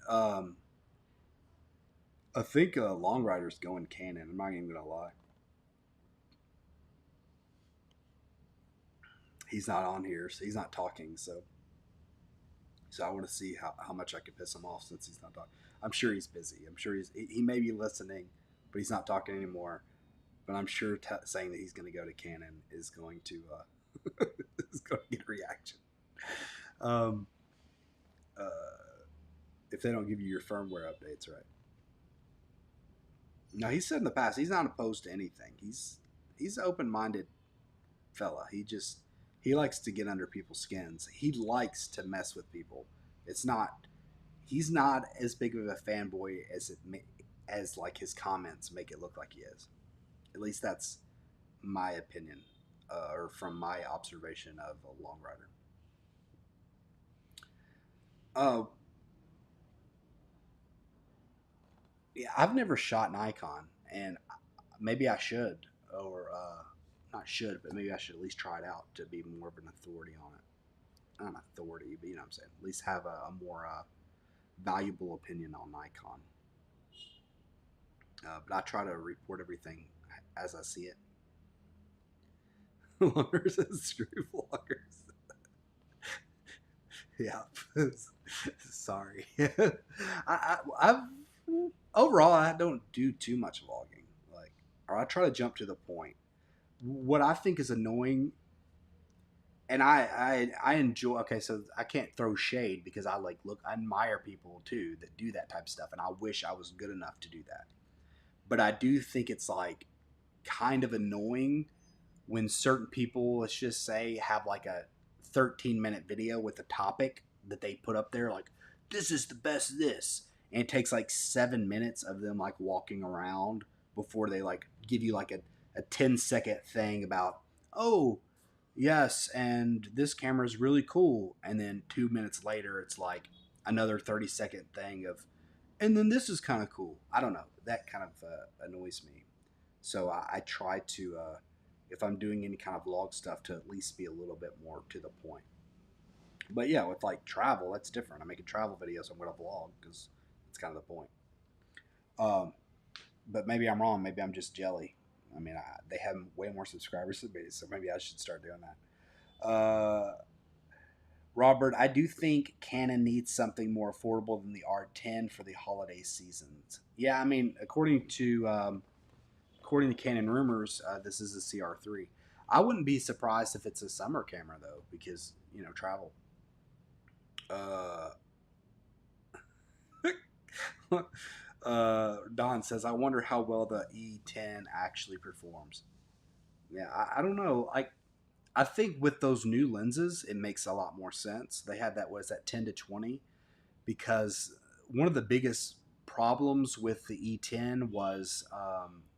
Um, I think Long Rider's going Canon. I'm not even gonna lie. He's not on here, so he's not talking. So I want to see how much I can piss him off since he's not talking. I'm sure he's busy. I'm sure he may be listening, but he's not talking anymore. But I'm sure saying that he's going to go to Canon is going to is going to get a reaction. Um, uh, if they don't give you your firmware updates, right? No, he said in the past he's not opposed to anything. He's an open minded fella. He likes to get under people's skins. He likes to mess with people. It's not he's not as big of a fanboy as like his comments make it look like he is. At least that's my opinion, or from my observation of a Long Rider. Uh, yeah, I've never shot Nikon, and maybe I should, or not should, but maybe I should at least try it out to be more of an authority on it. Not an authority, but you know what I'm saying. At least have a more valuable opinion on Nikon. But I try to report everything as I see it. Loggers and screw vloggers. Yeah. Sorry. I've overall I don't do too much vlogging. Like, or I try to jump to the point. What I think is annoying, and I enjoy. Okay, so I can't throw shade because I admire people too that do that type of stuff, and I wish I was good enough to do that. But I do think it's like kind of annoying when certain people, let's just say, have like a 13-minute video with a topic that they put up there, like, this is the best this. And it takes like 7 minutes of them like walking around before they like give you like a 10-second thing about, oh, yes, and this camera is really cool. And then 2 minutes later, it's like another 30-second thing of, and then this is kind of cool. I don't know. That kind of annoys me. So I try to, if I'm doing any kind of vlog stuff, to at least be a little bit more to the point. But yeah, with like travel, that's different. I'm making travel videos. So I'm going to vlog because it's kind of the point. Um, but maybe I'm wrong. Maybe I'm just jelly. I mean, they have way more subscribers than me, so maybe I should start doing that. Robert, I do think Canon needs something more affordable than the R10 for the holiday seasons. Yeah, I mean, according to Canon Rumors, this is a CR3. I wouldn't be surprised if it's a summer camera though, because travel. Uh, Don says, "I wonder how well the E10 actually performs." Yeah, I don't know. I think with those new lenses, it makes a lot more sense. They had that, what is that, 10-20? Because one of the biggest problems with the E10 was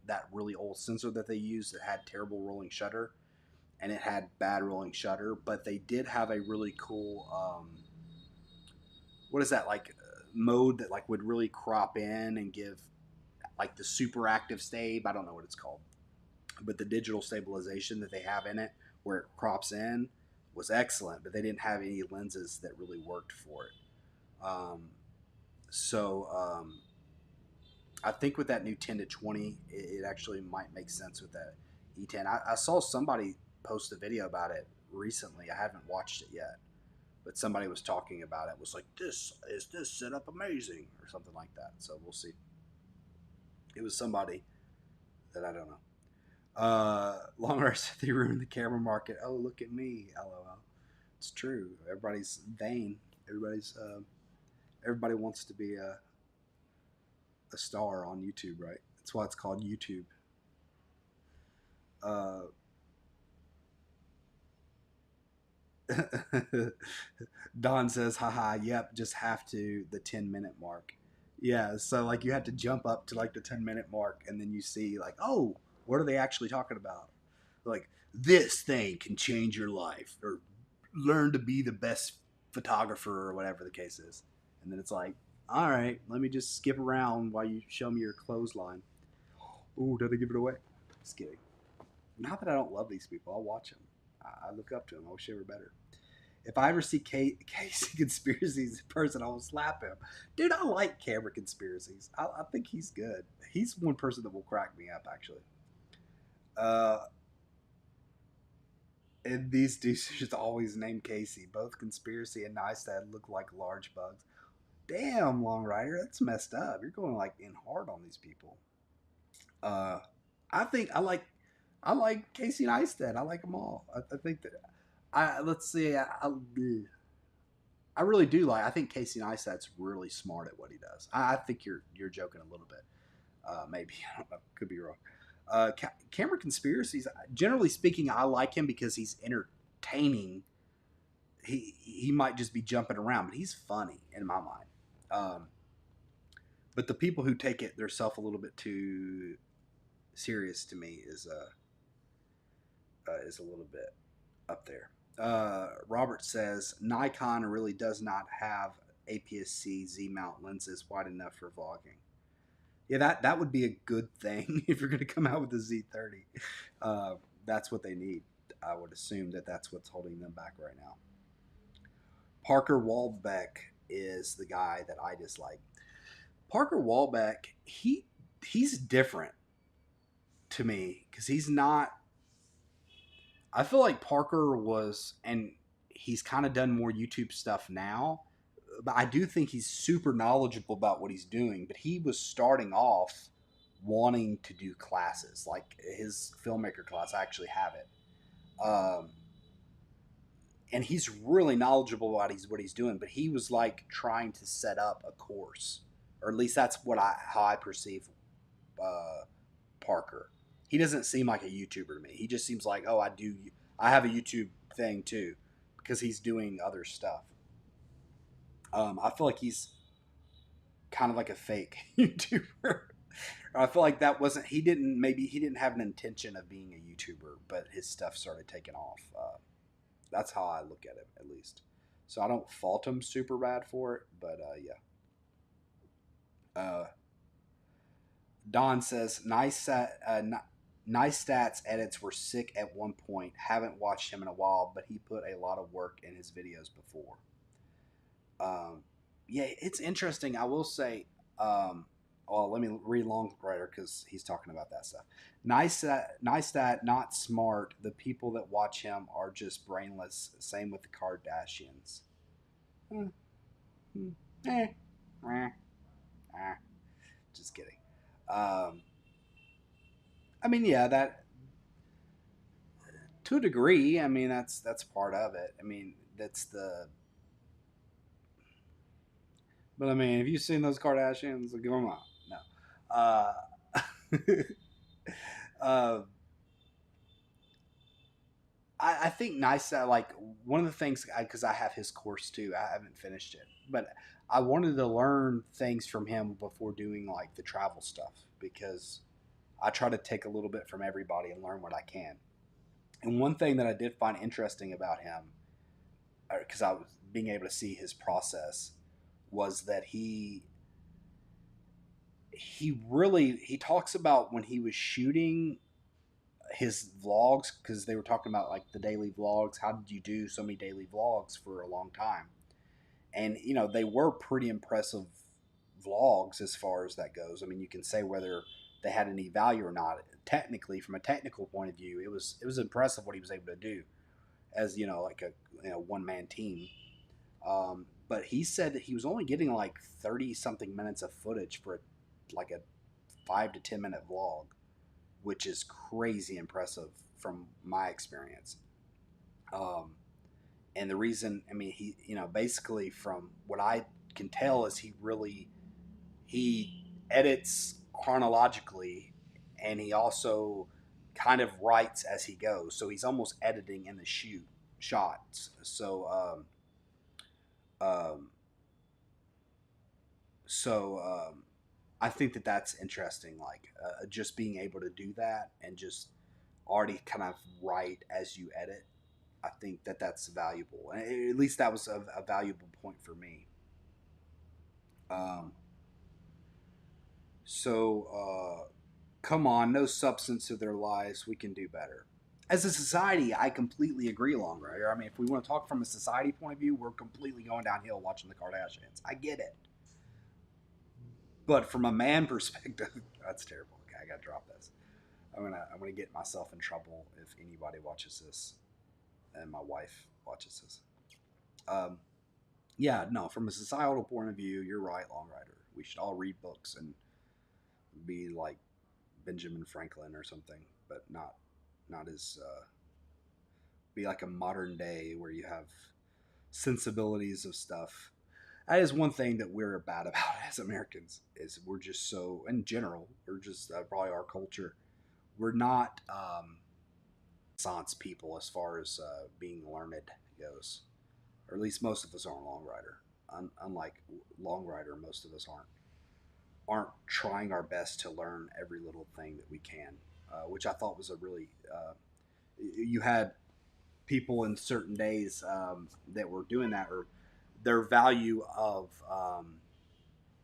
that really old sensor that they used that had terrible rolling shutter, and it had bad rolling shutter. But they did have a really cool, what is that, like mode that like would really crop in and give like the super active stave. I don't know what it's called, but the digital stabilization that they have in it where it crops in was excellent, but they didn't have any lenses that really worked for it. So I think with that new 10-20, it actually might make sense with that E10. I saw somebody post a video about it recently. I haven't watched it yet, but somebody was talking about it. Was like, this setup amazing or something like that. So we'll see. It was somebody that I don't know. Long Arse, they ruined the camera market. Oh, look at me. LOL. It's true. Everybody's vain. Everybody wants to be a star on YouTube, right? That's why it's called YouTube. Uh, Don says, haha, yep, just have to the 10-minute mark. Yeah, so like you had to jump up to like the 10-minute mark, and then you see like, oh, what are they actually talking about? Like, this thing can change your life, or learn to be the best photographer, or whatever the case is. And then it's like, all right, let me just skip around while you show me your clothesline. Ooh, did I give it away? Just kidding. Not that I don't love these people. I'll watch them. I look up to them. I wish they were better. If I ever see Casey Conspiracies in person, I will slap him. Dude, I like Camera Conspiracies. I think he's good. He's one person that will crack me up, actually. Uh, and these dudes just always name Casey. Both Conspiracy and Nystad look like large bugs. Damn, Long Rider, that's messed up. You're going like in hard on these people. Uh, I think I like Casey Neistat. I like them all. I think that I let's see. I really do like. I think Casey Neistat's really smart at what he does. I think you're joking a little bit. Maybe I don't know. Could be wrong. Camera Conspiracies. Generally speaking, I like him because he's entertaining. He might just be jumping around, but he's funny in my mind. But the people who take it themselves a little bit too serious to me is a little bit up there. Robert says Nikon really does not have APS-C Z mount lenses wide enough for vlogging. Yeah, that would be a good thing if you're going to come out with the Z30. That's what they need. I would assume that that's what's holding them back right now. Parker Walbeck is the guy that I dislike. Parker Walbeck, he's different to me because he's not. I feel like Parker was, and he's kind of done more YouTube stuff now, but I do think he's super knowledgeable about what he's doing. But he was starting off wanting to do classes, like his filmmaker class. I actually have it, and he's really knowledgeable about what he's doing. But he was like trying to set up a course, or at least that's how I perceive Parker. He doesn't seem like a YouTuber to me. He just seems like, oh, I have a YouTube thing too, because he's doing other stuff. I feel like he's kind of like a fake YouTuber. I feel like that wasn't, he didn't have an intention of being a YouTuber, but his stuff started taking off. That's how I look at it, at least. So I don't fault him super bad for it, but yeah. Don says, Nystat's edits were sick at one point. Haven't watched him in a while, but he put a lot of work in his videos before. Yeah, it's interesting. I will say, well, let me read Longrider because he's talking about that stuff. Nystat, not smart. The people that watch him are just brainless. Same with the Kardashians. Just kidding. I mean, yeah, that to a degree. I mean, that's part of it. I mean, that's the. But I mean, have you seen those Kardashians? Come on, no. Uh, uh, I think nice that like one of the things because I have his course too. I haven't finished it, but I wanted to learn things from him before doing like the travel stuff because I try to take a little bit from everybody and learn what I can. And one thing that I did find interesting about him, because I was being able to see his process, was that he talks about when he was shooting his vlogs because they were talking about like the daily vlogs. How did you do so many daily vlogs for a long time? And you know they were pretty impressive vlogs as far as that goes. I mean, you can say whether they had any value or not. Technically, from a technical point of view, it was impressive what he was able to do as like a one man team. But he said that he was only getting like 30 something minutes of footage for like a 5 to 10 minute vlog, which is crazy impressive from my experience. Um, and the reason, I mean, he, basically from what I can tell is he edits chronologically, and he also kind of writes as he goes. So he's almost editing in the shots. Um, So I think that that's interesting. Like just being able to do that and just already kind of write as you edit. I think that that's valuable. And at least that was a valuable point for me. Um, so come on, no substance to their lives. We can do better. As a society, I completely agree, Longrider. I mean, if we want to talk from a society point of view, we're completely going downhill watching the Kardashians. I get it. But from a man perspective, that's terrible. Okay, I gotta drop this. I'm gonna get myself in trouble if anybody watches this, and my wife watches this. Um, yeah, no. From a societal point of view, you're right, Longrider. We should all read books and be like Benjamin Franklin or something, but not as be like a modern day where you have sensibilities of stuff. That is one thing that we're bad about as Americans is we're just so in general we're just probably our culture we're not Renaissance people as far as being learned goes, or at least most of us aren't long rider. Unlike long rider, most of us aren't trying our best to learn every little thing that we can, which I thought was a really you had people in certain days that were doing that, or their value of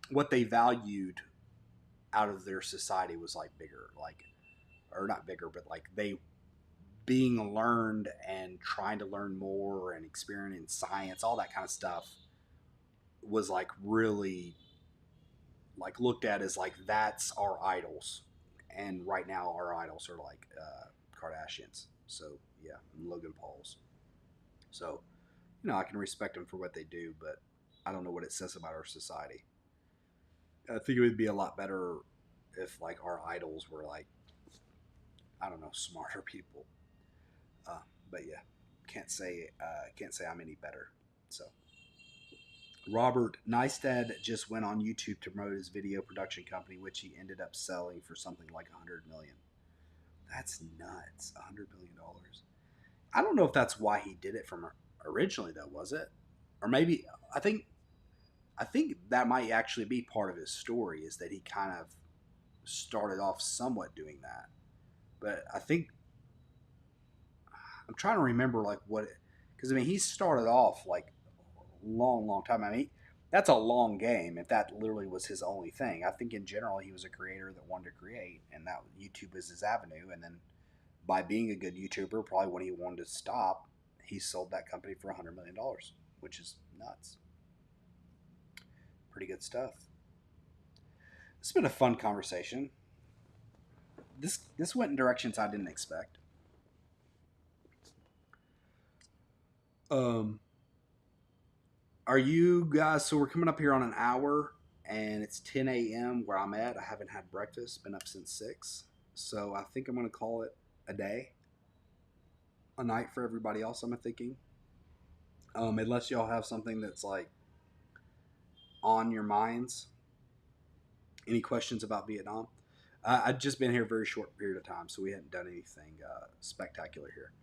what they valued out of their society was like bigger, like or not bigger, but like they being learned and trying to learn more and experience science, all that kind of stuff was like really like looked at as like that's our idols. And right now our idols are like Kardashians. So yeah, and Logan Paul's. So I can respect them for what they do, but I don't know what it says about our society. I think it would be a lot better if like our idols were like I don't know smarter people. Uh, but yeah, can't say I'm any better. So Robert Nystad just went on YouTube to promote his video production company, which he ended up selling for something like $100 million. That's nuts. $100 million. I don't know if that's why he did it from originally, though. Was it? Or maybe I think I think that might actually be part of his story is that he kind of started off somewhat doing that. But I think I'm trying to remember like what because I mean he started off like long time. I mean that's a long game. If that literally was his only thing, I think in general he was a creator that wanted to create, and that YouTube was his avenue. And then by being a good YouTuber, probably when he wanted to stop, he sold that company for $100 million, which is nuts. Pretty good stuff. It's been a fun conversation. This went in directions I didn't expect. Um, are you guys? So we're coming up here on an hour, and it's 10 a.m. where I'm at. I haven't had breakfast. Been up since 6, so I think I'm gonna call it a day, a night for everybody else. I'm thinking, unless y'all have something that's like on your minds. Any questions about Vietnam? I've just been here a very short period of time, so we hadn't done anything spectacular here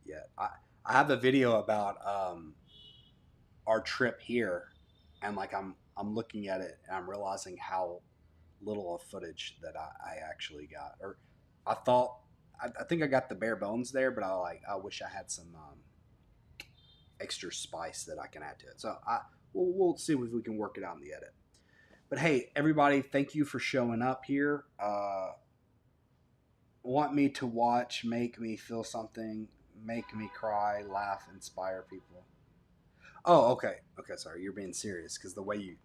yet. I have a video about our trip here, and like I'm looking at it and I'm realizing how little of footage that I actually got. Or I thought I think I got the bare bones there, but I wish I had some extra spice that I can add to it. So we'll see if we can work it out in the edit. But hey, everybody, thank you for showing up here. Want me to watch, make me feel something, make me cry, laugh, inspire people. Oh, okay. Okay, sorry. You're being serious because the way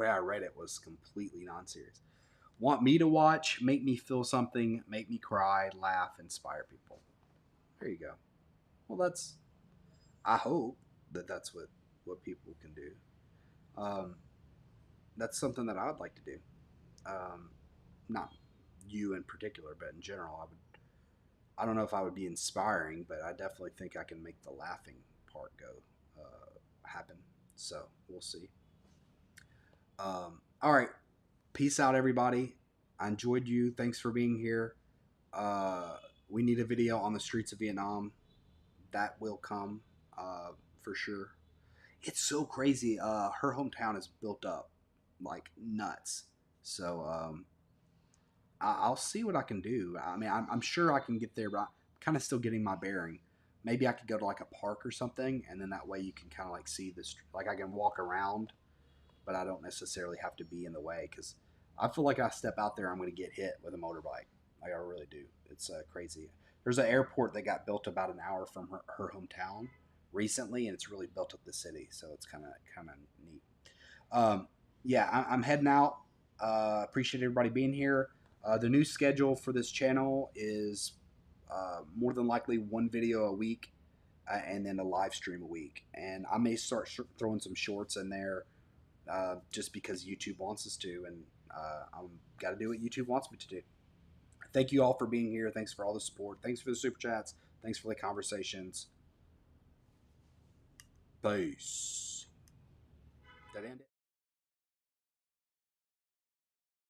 I read it was completely non-serious. Want me to watch, make me feel something, make me cry, laugh, inspire people. There you go. Well, I hope that that's what people can do. Um, that's something that I would like to do. Um, not you in particular, but in general, I don't know if I would be inspiring, but I definitely think I can make the laughing part go happen. So we'll see. All right. Peace out, everybody. I enjoyed you. Thanks for being here. We need a video on the streets of Vietnam. That will come for sure. It's so crazy. Her hometown is built up. like nuts. So I'll see what I can do. I mean, I'm sure I can get there, but I'm kind of still getting my bearing. Maybe I could go to like a park or something, and then that way you can kind of like see this. Like I can walk around, but I don't necessarily have to be in the way because I feel like I step out there, I'm going to get hit with a motorbike. Like I really do. It's crazy. There's an airport that got built about an hour from her hometown recently, and it's really built up the city, so it's kind of neat. Um, yeah, I'm heading out. Appreciate everybody being here. The new schedule for this channel is more than likely one video a week and then a live stream a week. And I may start throwing some shorts in there just because YouTube wants us to, and I'm got to do what YouTube wants me to do. Thank you all for being here. Thanks for all the support. Thanks for the super chats. Thanks for the conversations. Peace. That end it?